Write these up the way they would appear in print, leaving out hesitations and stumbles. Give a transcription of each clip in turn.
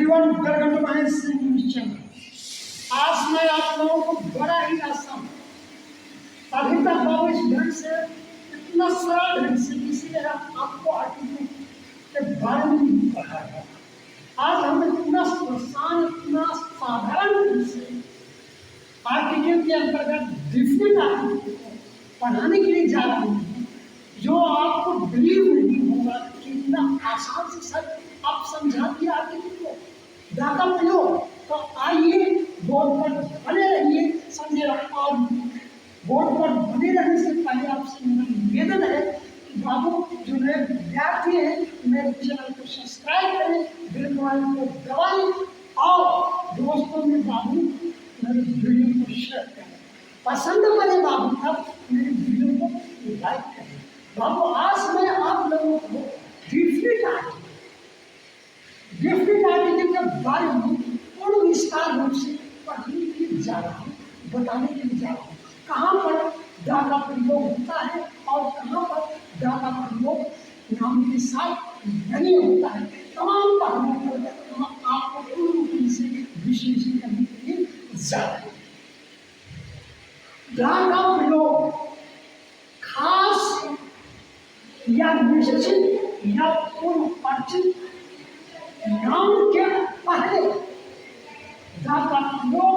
Everyone welcome to my channel. आज मैं आप लोगों को बड़ा ही आसान, अभी तक बाबू इस ढंग से इतना सरल ढंग से किसी ने आपको आर्टिकल के बारे में नहीं पढ़ाया। आज हम इतना आसान, इतना साधारण ढंग से आर्टिकल के अंतर्गत डिफरेंट आर्टिकल को पढ़ाने के लिए जा रहे हैं, जो आपको बिलीव नहीं होगा कि इतना आसान से सर आप समझा दिए आर्टिकल को दादा प्रयोग। तो आइए बोर्ड पर बने रहिए, समझे। और बोर्ड पर बने रहने से पहले आपसे मेरा निवेदन है कि बाबू जो नए विद्यार्थी हैं मेरे चैनल को सब्सक्राइब करें, बेल आइकन को दबाएं और दोस्तों में बाबू मेरे वीडियो को शेयर करें। पसंद करें बाबू तब मेरे वीडियो को लाइक करें। बाबू आज मैं आप लोगों को डिफरेंट आर्टिकल के बारे में पूर्ण विस्तार रूप से पढ़ने के लिए जा रहा हूँ, बताने के लिए जा रहा हूँ। कहाँ पर दा का प्रयोग होता है और कहाँ पर दा का प्रयोग नाम के साथ नहीं होता है, तमाम पहलुओं पर हम आपको पूर्ण रूप से विश्लेषण करने के लिए जा रहे हैं। दा का प्रयोग खास या निश्चित या पूर्ण परिचित नाम के पहले दा का प्रयोग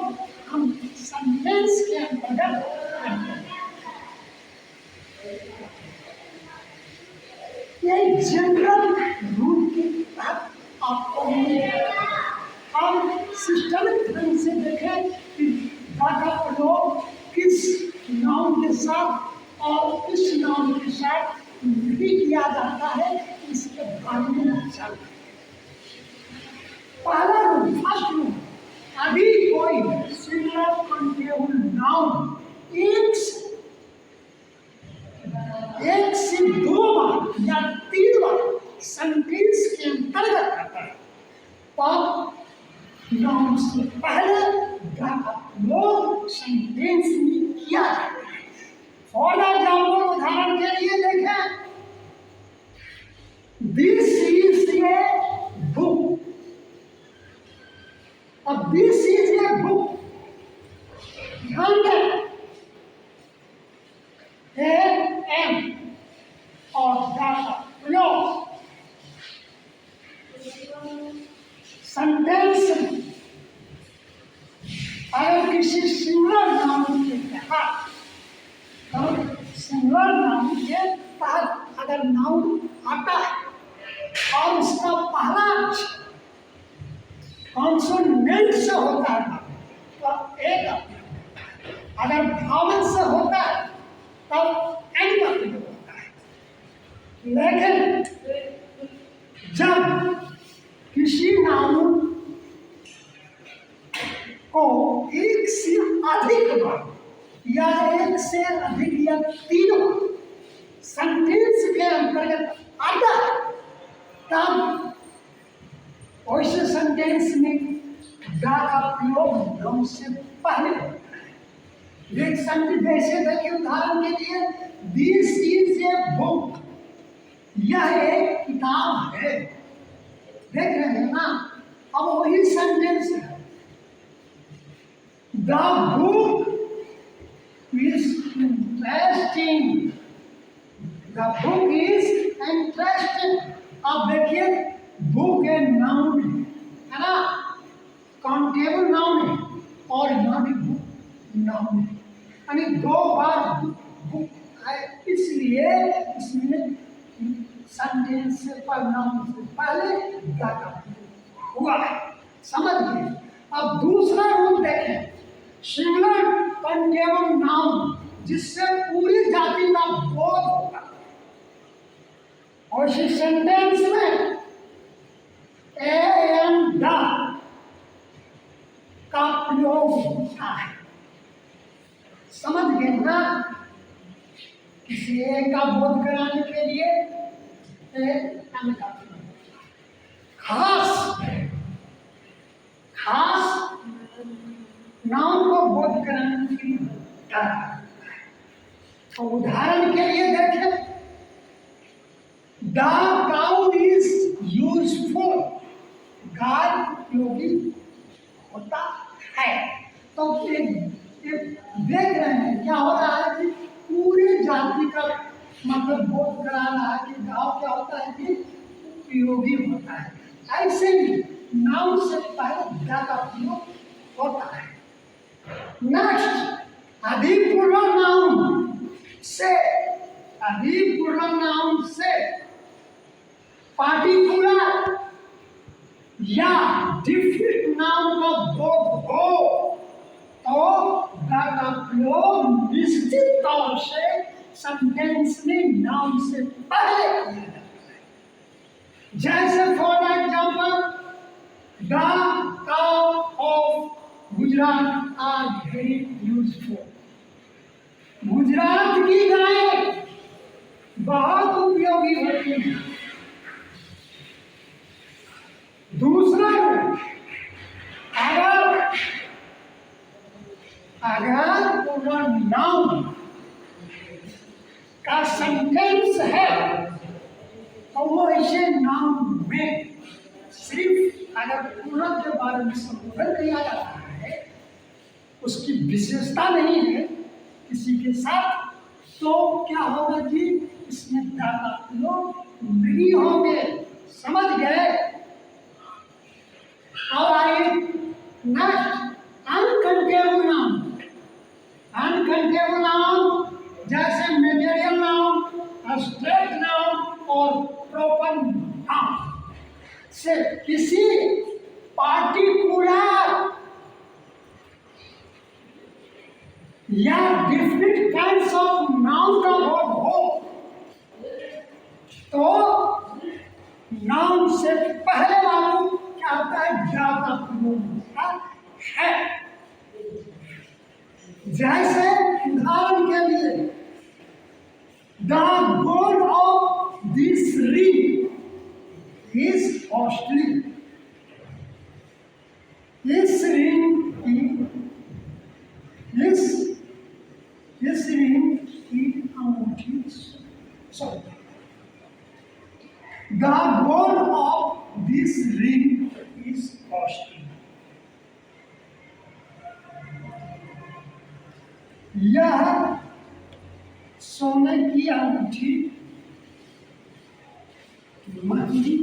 हम सेंटेंस के अंतर्गत करते हैं। ये जनरल रूल के तहत आपको हम सिस्टमिक ढंग से देखें कि दा का प्रयोग किस नाम के साथ और किस नाम के साथ नहीं किया जाता है, इसके बारे में जानते हैं। पहला रूल, फर्स्ट रूल, अभी कोई सिंगुलर अनटेबल नाउन एक से दो बार या तीन बार सेंटेंस के अंतर्गत आता है तब नाउन से पहले दा का प्रयोग सेंटेंस में किया जाता है। फॉर एग्जाम्पल, उदाहरण के लिए देखें, दिस इज ए बुक। अब दिस इज ए बुक, ध्यान दें, एम और दा का प्रयोग सेंटेंस अगर किसी सिंगुलर नाउन के तहत, सिंगुलर नाउन के तहत अगर नाउन आता है और उसका पहला अक्षर कॉन्सोनेंट से होता है तो एक, अगर भावल से होता है तब एन का प्रयोग होता है। लेकिन जब किसी नाउन को एक से अधिक बार या एक से अधिक या तीन बार सेंटेंस के अंतर्गत आता है तब वैसे सेंटेंस में दा का प्रयोग नाउन से पहले होता है। एक सेंटेंस जैसे देखिए, उदाहरण के लिए, दिस इज ए बुक, यह एक किताब है। देख रहे हैं ना, अब वही सेंटेंस है, the book is interesting, the book is interesting. अब देखिए, बुक ए नाउन है ना, काउंटेबल नाउन है और यहाँ भी बुक नाउन है, यानी दो बार बुक है, इसलिए इसमें सेंटेंस पर नाउन से पहले दा का प्रयोग हुआ है। समझ गए। अब दूसरा रूल देखें, सिंगुलर काउंटेबल नाउन जिससे पूरी जाति का बोध होगा और इस सेंटेंस में एम दा का प्रयोग होता है। समझ गए ना। किसी एक का बोध कराने के लिए एम का प्रयोग, खास नाउन को बोध कराने के लिए दा। तो उदाहरण के लिए देखें, द काउ इज यूजफुल, गाय उपयोगी होता है। तो ये देख रहे हैं क्या हो रहा है कि पूरी जाति का मतलब बोध करा रहा है कि गाँव क्या होता है कि उपयोगी होता है। ऐसे ही नाउन से पहले दा का प्रयोग होता है। नेक्स्ट अधिपूर्ण नाउन से, अधिपूर्ण नाउन से पार्टिकुलर या डिफिनिट नाउन का बोध हो तो दा का प्रयोग निश्चित तौर से सेंटेंस में नाउन से पहले किया जाता है। जैसे for example the cow of Gujarat are very useful. Gujarat की गायें बहुत उपयोगी होती हैं। दूसरा अगर पूरा नाउन का सेंटेंस है तो वो ऐसे नाउन में सिर्फ अगर पूरा के बारे में संबोधन किया जाता है, उसकी विशेषता नहीं है किसी के साथ, तो क्या होगा कि इसमें दा का प्रयोग नहीं होंगे। समझ गए? और आइए next uncountable noun. Uncountable noun जैसे मेटेरियल नाउन, एब्स्ट्रैक्ट नाउन और प्रॉपर नाउन से किसी पार्टिकुलर या डिफरेंट काइंड्स ऑफ नाउन का बोध हो तो नाउन से पहले वालों क्या होता है, दा का प्रयोग होता है। जैसे उदाहरण के लिए the gold of this ring is costly. इस रिंग की अंगूठी, sorry, the gold of this ring is costly. यह सोने की अंगूठी महंगी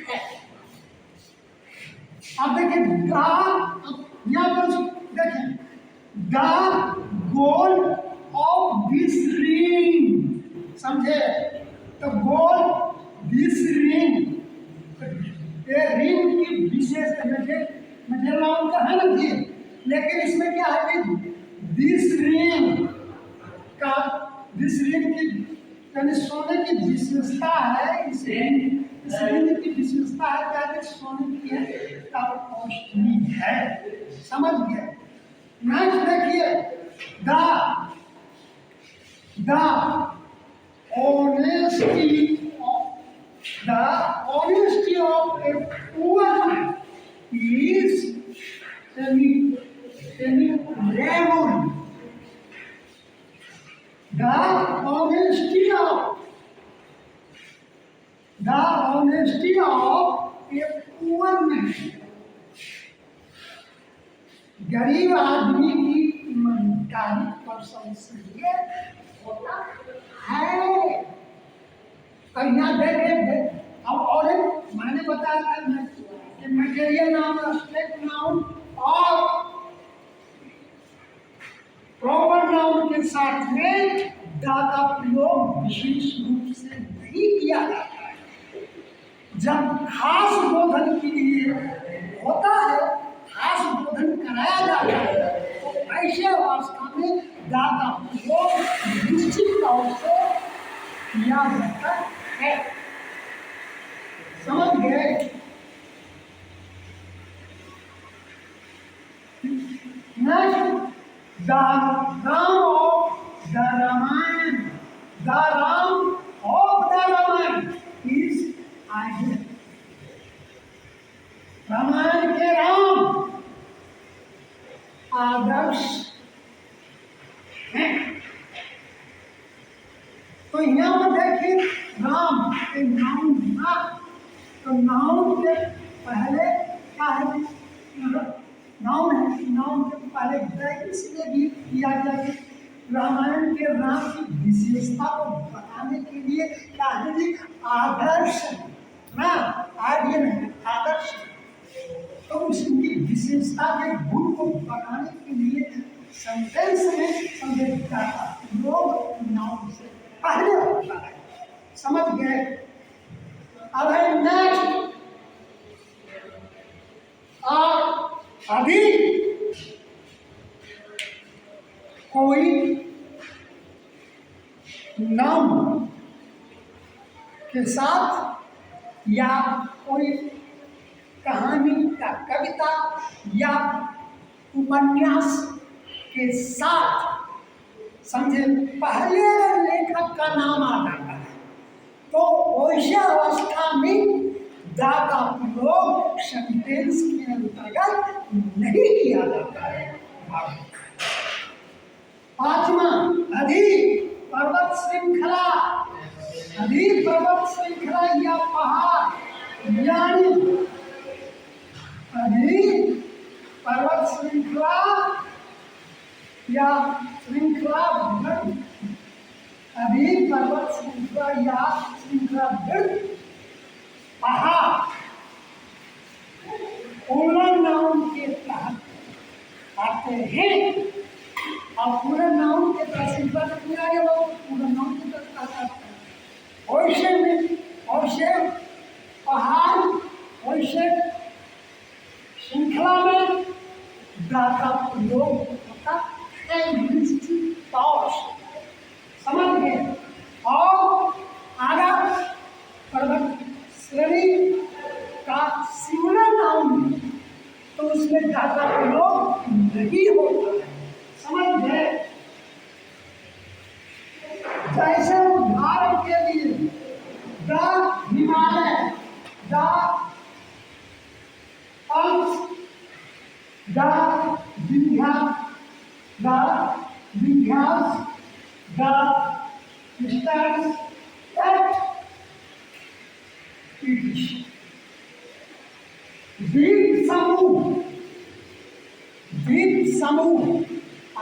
है। अब देखिए यहाँ पर देखें the gold of this ring, समझे? तो गोल्ड दिस रिंग, ये रिंग की विशेष मुझे नाम का है ना जी, लेकिन इसमें क्या है कि दिस रिंग की यानी सोने की विशेषता है। इस रिंग की विशेषता है क्या है, सोने की है, तब कॉस्टली है। समझ गए? नेक्स्ट देखिए the honesty of a poor man is semi-level. The honesty of a poor man, गरीब आदमी की ईमानदारी प्रशंसनीय होता है। तो यहाँ देखे अब और मैंने बताया था कि मटेरियल नाउन, एब्स्ट्रैक्ट नाउन और प्रॉपर नाउन के साथ में दा का प्रयोग विशेष रूप से नहीं किया जाता है। जब खास बोधन के लिए होता है, खास बोधन कराया जाता है, तो ऐसे अवस्था में दा का प्रयोग निश्चित तौर से किया जाता है। समझ गए? Next the Ram of the Ramayana. The Ram of the Ramayana is ideal. Ramayana के राम आदर्श हैं। तो यहाँ पर देखिए राम के नाउन ना, तो नाउन के पहले क्या है, नाउन है। नाउन के पहले ब्रैकेट इसलिए भी किया गया कि रामायण के राम की विशेषता को बताने के लिए क्या है जी, आदर्श ना, आर्यन है, आदर्श। तो उसकी विशेषता के गुण को बताने के लिए सेंटेंस में समझा लोग नाउन से पहले होता है, समझ गए। अब है नेक्स्ट, अभी कोई नाउन के साथ या कोई कहानी या कविता या उपन्यास के साथ समझे पहले लेखक का नाम आ जाता है, तो वैसे अवस्था में दा का प्रयोग सेंटेंस के अंतर्गत नहीं किया जाता है। पांचवा, अधिक पर्वत श्रृंखला, अधिक पर्वत श्रृंखला या पहाड़, यानी अधिक पर्वत श्रृंखला या श्रृंखला, अधिक पर्वत श्रृंखला या श्रृंखला पहाड़ पूर्ण नाउन के तहत आते हैं। और पूर्ण नाउन के तहत श्रृंखला में आ गया, वो पूर्ण नाउन के तहत आता है। वैसे में वैसे पहाड़, वैसे श्रृंखला में दाता प्रयोग होता है, समझ गए। और आगा पर्वत श्रेणी का सिंगुलर नाउन, तो उसमें दाता प्रयोग नहीं होता है, समझ गए। जैसे उदाहरण के लिए the Himalaya, the Alps, the Vindhyas, the stars, द्वीप समूह, द्वीप समूह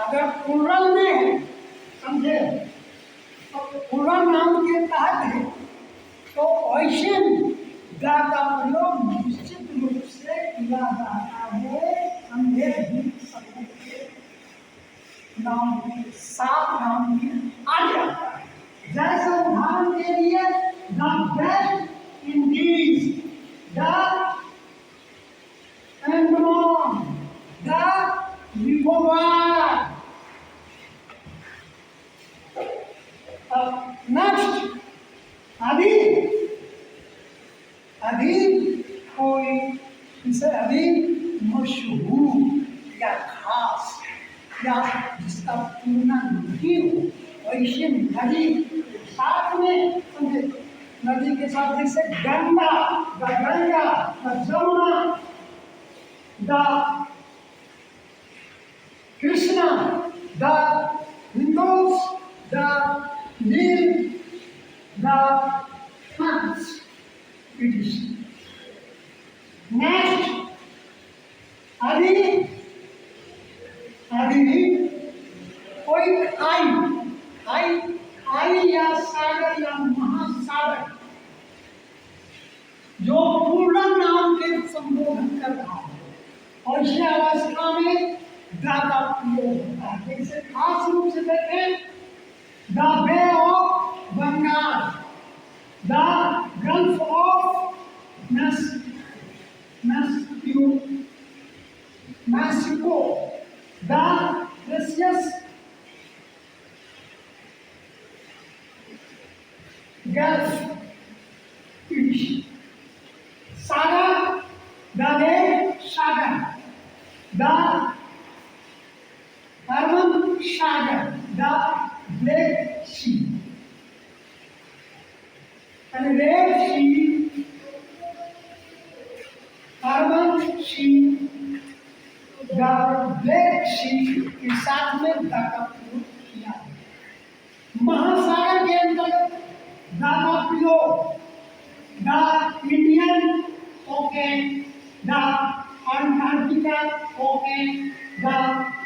अगर प्लुरल में है, समझे, तो प्लुरल नाउन के तहत है, तो ऐसे दा का प्रयोग निश्चित रूप से किया जाता है, समझे, द्वीप समूह के नाम के साथ नाम में आ जाता है। जैसे उदाहरण के लिए the West Indies, the Andaman, the Nicobar. Next, अभी अभी कोई इसे अभी मशहूर या खास या जिसका तुलना नहीं हो, वैसे नदी साथ में समझे, नदी के साथ जैसे Ganga, the Jamuna, the Krishna, the Indus, the Nile, the France. Next, अभी कोई खाई या सागर या महासागर जो पूर्ण नाम के संबोधन कर रहा है, और इस अवस्था में दा का प्रयोग होता है। जैसे खास रूप से देखें, the Bay of Bengal, the Gulf of Mexico, the precious gulf, सागर, द रेड सागर, द अरबन सागर, the black sea, red sea, Arabian sea, the black sea के साथ में द का प्रयोग किया है। महासागर के अंतर्गत द का प्रयोग the Indian Oaken, the Antarctica okay, the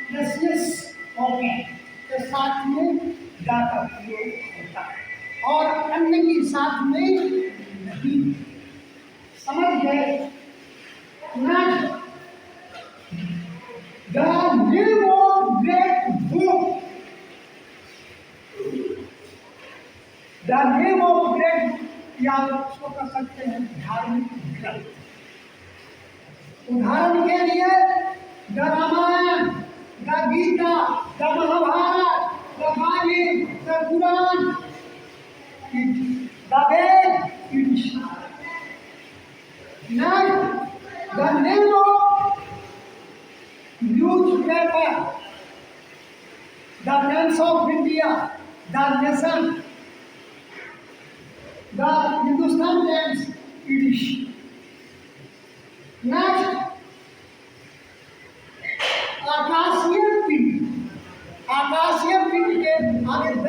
places okay के साथ में दा का प्रयोग होता है और अन्य के साथ में नहीं। समझ गए ना? The name of great book, the name of great book, या उसको कह सकते हैं धार्मिक ग्रंथ। उदाहरण के लिए the Ramayana, the Gita, the Mahabharata, the Bible, the Quran, the Veda, the name of newspaper, the Times of India, the Nation, the Hindustan Times English. Next, आकाशीय पिंड, आकाशीय पिंड के आगे the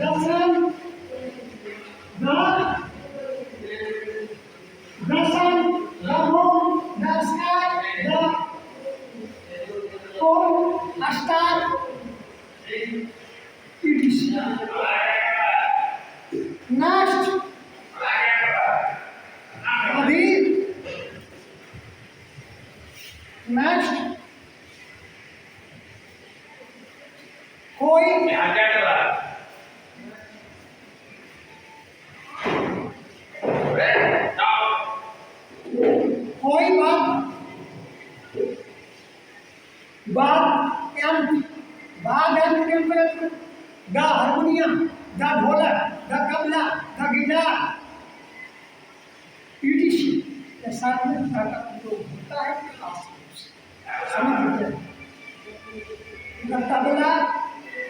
Darshan, the moon, the sky, the pole, a star, next, अभी next कोई बात temperature, the harmonium, the dholak, the tabla, the guitar, etc के साथ में का प्रयोग होता है। समझ लीजिए, the tabla,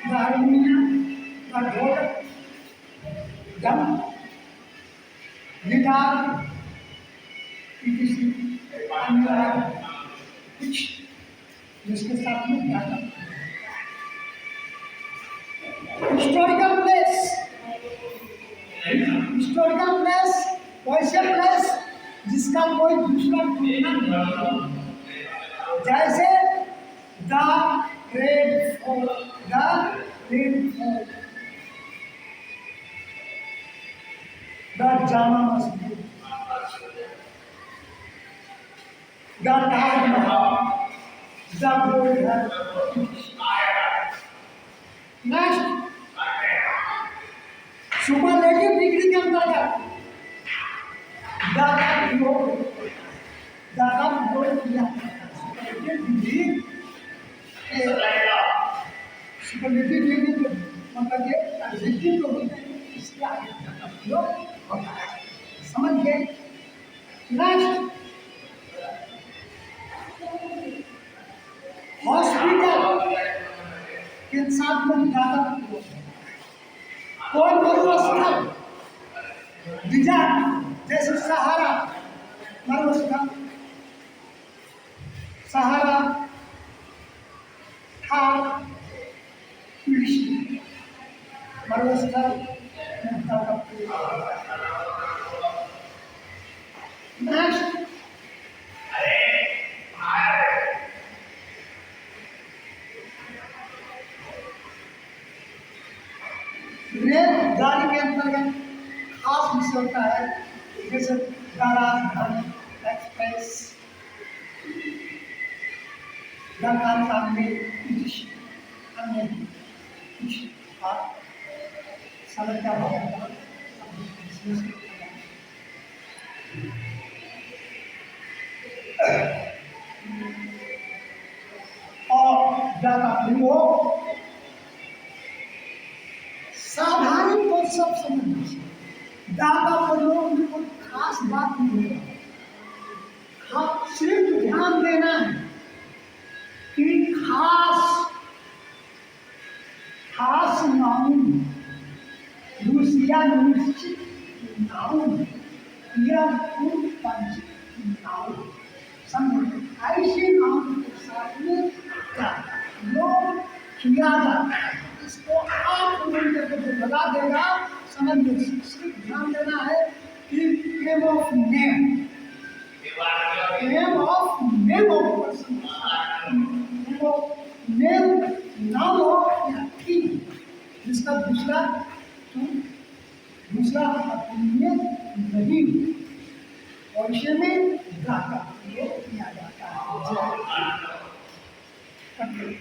the harmonium, the dholak, drum, guitar, etc कुछ जिसके साथ में क्या हिस्टोरिकल प्लेस, हिस्टोरिकल प्लेस वैसे प्लेस जिसका कोई दूसरा तुलना नहीं, जैसे the Red Fort, the Red Fort, the Jama Masjid, the Taj Mahal, the golden. Next, superlative degree के अंतर्गत दादा प्रयोग किया। सुपरलेटिव डिग्री मतलब ये एडजेक्टिव तो होते हैं, इसके आगे का प्रयोग होता है। समझ गए? नेक्स्ट, हॉस्पिटल के साथ में ज्यादा प्रयोग है। कोई मरुस्थल, जैसे सहारा मरुस्थल, सहारा था मरुस्थल। नेक्स्ट, रेलगाड़ी के अंतर्गत खास विषय होता है, जैसे राजधानी एक्सप्रेस, अन्य कुछ समस्या और ज्यादा प्रयोग साधारण को सब समझना चाहिए। ज्यादा प्रयोग में कोई खास बात नहीं है, हाँ सिर्फ ध्यान देना है कि खास नाउन, दूसरा निश्चित नाउन या नाउन, समझ ऐसे नाउन के साथ में लोग किया जाता है। इसको आप करके लगा देगा, समझ लो। सिर्फ ध्यान देना है कि name of name, name of name of person, name नाम ऑफ किंग, जिसका दूसरा नहीं, और इसे में गाता किया जाता है।